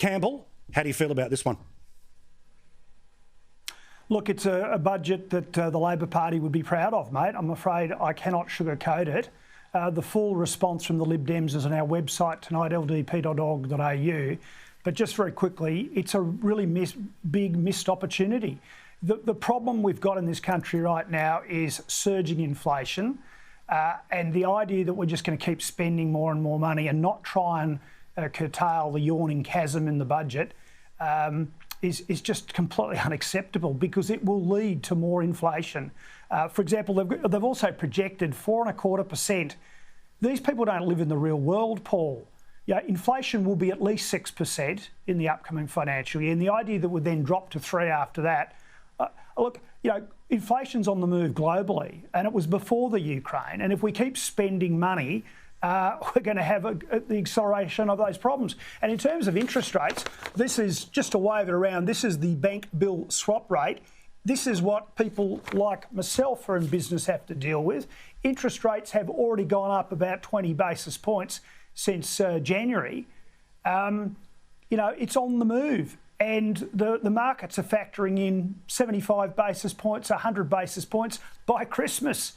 Campbell, how do you feel about this one? Look, it's a budget that the Labor Party would be proud of, mate. I'm afraid I cannot sugarcoat it. The full response from the Lib Dems is on our website tonight, ldp.org.au. But just very quickly, it's a really big missed opportunity. The problem we've got in this country right now is surging inflation, and the idea that we're just going to keep spending more and more money and not try and curtail the yawning chasm in the budget is just completely unacceptable, because it will lead to more inflation. For example, they've also projected 4.25%. These people don't live in the real world, Paul. Yeah, inflation will be at least 6% in the upcoming financial year, and the idea that would then drop to 3% after that. Look, inflation's on the move globally, and it was before the Ukraine. And if we keep spending money, we're going to have the acceleration of those problems. And in terms of interest rates, this is just to wave it around. This is the bank bill swap rate. This is what people like myself who are in business have to deal with. Interest rates have already gone up about 20 basis points since January. It's on the move. And the markets are factoring in 75 basis points, 100 basis points by Christmas.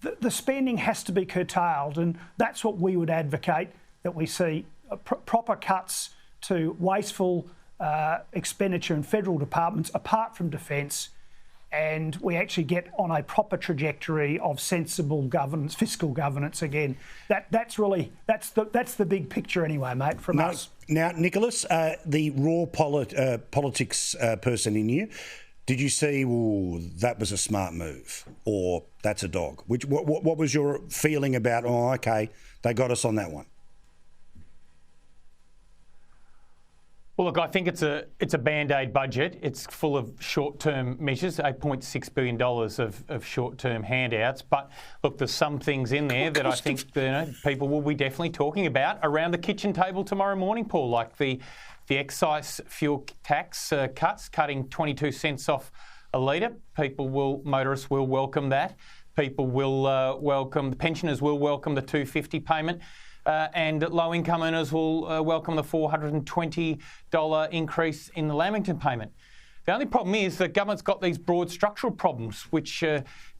The spending has to be curtailed, and that's what we would advocate, that we see proper cuts to wasteful expenditure in federal departments apart from defence, and we actually get on a proper trajectory of sensible governance, fiscal governance again. That's the big picture anyway, mate, from us. Now, Nicholas, the raw politics person in you, did you see, that was a smart move, or that's a dog? What was your feeling about, okay, they got us on that one? Well, look, I think it's a band-aid budget. It's full of short-term measures, $8.6 billion of short-term handouts. But look, there's some things in there that I think people will be definitely talking about around the kitchen table tomorrow morning, Paul, like the excise fuel tax cuts, cutting 22 cents off a litre. Motorists will welcome that. People will the pensioners will welcome the $250 payment. And low-income earners will welcome the $420 increase in the Lamington payment. The only problem is the government's got these broad structural problems, which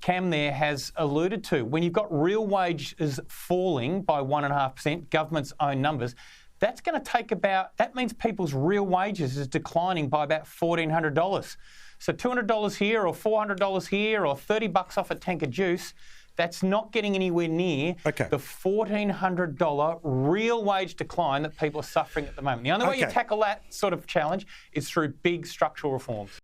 Cam there has alluded to. When you've got real wages falling by 1.5%, government's own numbers, that's going to take that means people's real wages is declining by about $1,400. So $200 here or $400 here or $30 off a tank of juice, that's not getting anywhere near the $1,400 real wage decline that people are suffering at the moment. The only way you tackle that sort of challenge is through big structural reforms.